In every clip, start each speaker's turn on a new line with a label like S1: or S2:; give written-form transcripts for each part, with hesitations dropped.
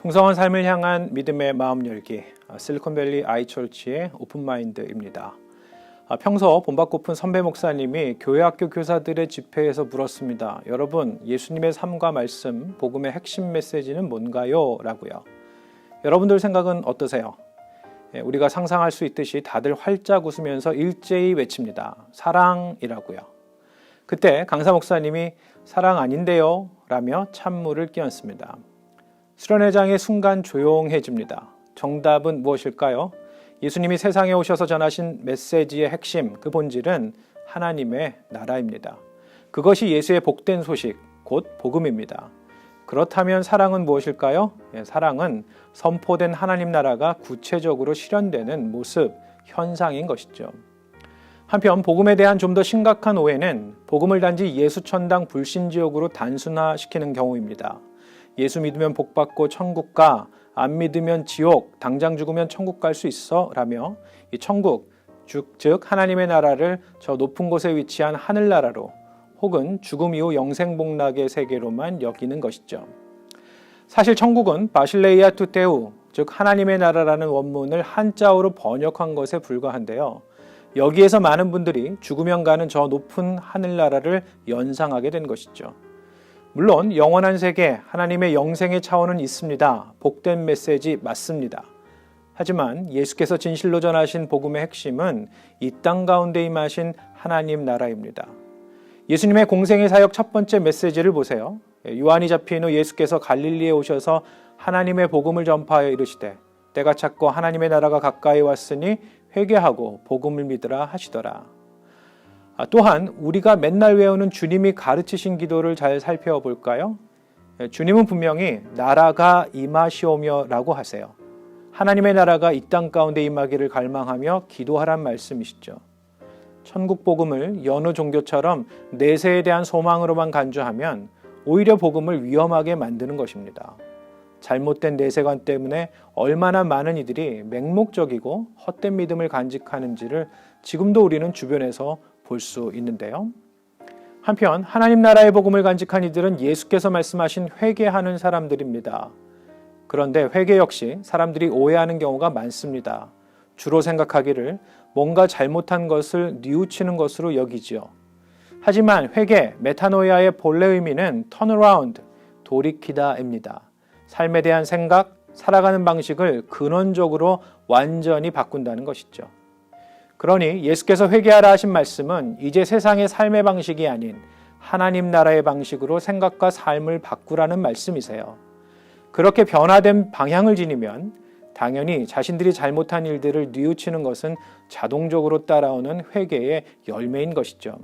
S1: 풍성한 삶을 향한 믿음의 마음 열기, 실리콘밸리 아이처치의 오픈마인드입니다. 평소 본받고픈 선배 목사님이 교회학교 교사들의 집회에서 물었습니다. 여러분, 예수님의 삶과 말씀, 복음의 핵심 메시지는 뭔가요? 라고요. 여러분들 생각은 어떠세요? 우리가 상상할 수 있듯이 다들 활짝 웃으면서 일제히 외칩니다. 사랑이라고요. 그때 강사 목사님이 사랑 아닌데요? 라며 찬물을 끼얹습니다. 수련회장의 순간 조용해집니다. 정답은 무엇일까요? 예수님이 세상에 오셔서 전하신 메시지의 핵심, 그 본질은 하나님의 나라입니다. 그것이 예수의 복된 소식, 곧 복음입니다. 그렇다면 사랑은 무엇일까요? 사랑은 선포된 하나님 나라가 구체적으로 실현되는 모습, 현상인 것이죠. 한편 복음에 대한 좀 더 심각한 오해는 복음을 단지 예수천당 불신지옥으로 단순화시키는 경우입니다. 예수 믿으면 복받고 천국 가, 안 믿으면 지옥, 당장 죽으면 천국 갈 수 있어 라며 이 천국, 즉 하나님의 나라를 저 높은 곳에 위치한 하늘나라로 혹은 죽음 이후 영생복락의 세계로만 여기는 것이죠. 사실 천국은 바실레이아 투테우, 즉 하나님의 나라라는 원문을 한자어로 번역한 것에 불과한데요. 여기에서 많은 분들이 죽으면 가는 저 높은 하늘나라를 연상하게 된 것이죠. 물론 영원한 세계, 하나님의 영생의 차원은 있습니다. 복된 메시지 맞습니다. 하지만 예수께서 진실로 전하신 복음의 핵심은 이 땅 가운데 임하신 하나님 나라입니다. 예수님의 공생의 사역 첫 번째 메시지를 보세요. 요한이 잡힌 후 예수께서 갈릴리에 오셔서 하나님의 복음을 전파하여 이르시되 때가 찼고 하나님의 나라가 가까이 왔으니 회개하고 복음을 믿으라 하시더라. 또한 우리가 맨날 외우는 주님이 가르치신 기도를 잘 살펴볼까요? 주님은 분명히 나라가 임하시오며 라고 하세요. 하나님의 나라가 이 땅 가운데 임하기를 갈망하며 기도하란 말씀이시죠. 천국 복음을 여느 종교처럼 내세에 대한 소망으로만 간주하면 오히려 복음을 위험하게 만드는 것입니다. 잘못된 내세관 때문에 얼마나 많은 이들이 맹목적이고 헛된 믿음을 간직하는지를 지금도 우리는 주변에서 볼 수 있는데요. 한편 하나님 나라의 복음을 간직한 이들은 예수께서 말씀하신 회개하는 사람들입니다. 그런데 회개 역시 사람들이 오해하는 경우가 많습니다. 주로 생각하기를 뭔가 잘못한 것을 뉘우치는 것으로 여기지요. 하지만 회개, 메타노이아의 본래 의미는 turnaround, 돌이키다입니다. 삶에 대한 생각, 살아가는 방식을 근원적으로 완전히 바꾼다는 것이죠. 그러니 예수께서 회개하라 하신 말씀은 이제 세상의 삶의 방식이 아닌 하나님 나라의 방식으로 생각과 삶을 바꾸라는 말씀이세요. 그렇게 변화된 방향을 지니면 당연히 자신들이 잘못한 일들을 뉘우치는 것은 자동적으로 따라오는 회개의 열매인 것이죠.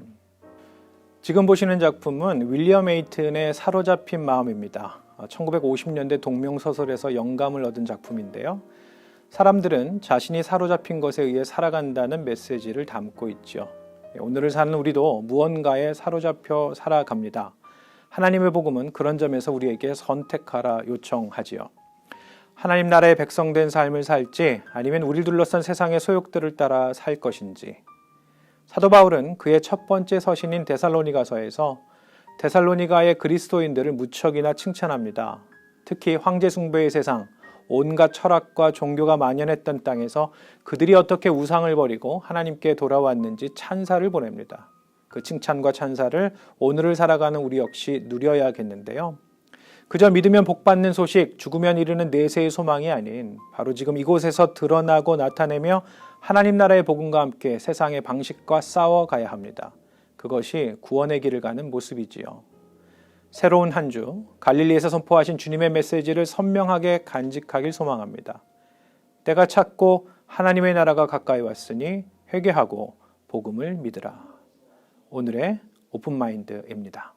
S1: 지금 보시는 작품은 윌리엄 에이튼의 사로잡힌 마음입니다. 1950년대 동명소설에서 영감을 얻은 작품인데요. 사람들은 자신이 사로잡힌 것에 의해 살아간다는 메시지를 담고 있죠. 오늘을 사는 우리도 무언가에 사로잡혀 살아갑니다. 하나님의 복음은 그런 점에서 우리에게 선택하라 요청하지요. 하나님 나라의 백성된 삶을 살지 아니면 우리를 둘러싼 세상의 소욕들을 따라 살 것인지. 사도 바울은 그의 첫 번째 서신인 데살로니가서에서 데살로니가의 그리스도인들을 무척이나 칭찬합니다. 특히 황제 숭배의 세상, 온갖 철학과 종교가 만연했던 땅에서 그들이 어떻게 우상을 버리고 하나님께 돌아왔는지 찬사를 보냅니다. 그 칭찬과 찬사를 오늘을 살아가는 우리 역시 누려야겠는데요. 그저 믿으면 복받는 소식, 죽으면 이르는 내세의 소망이 아닌 바로 지금 이곳에서 드러나고 나타내며 하나님 나라의 복음과 함께 세상의 방식과 싸워가야 합니다. 그것이 구원의 길을 가는 모습이지요. 새로운 한 주, 갈릴리에서 선포하신 주님의 메시지를 선명하게 간직하길 소망합니다. 때가 찼고 하나님의 나라가 가까이 왔으니 회개하고 복음을 믿으라. 오늘의 오픈마인드입니다.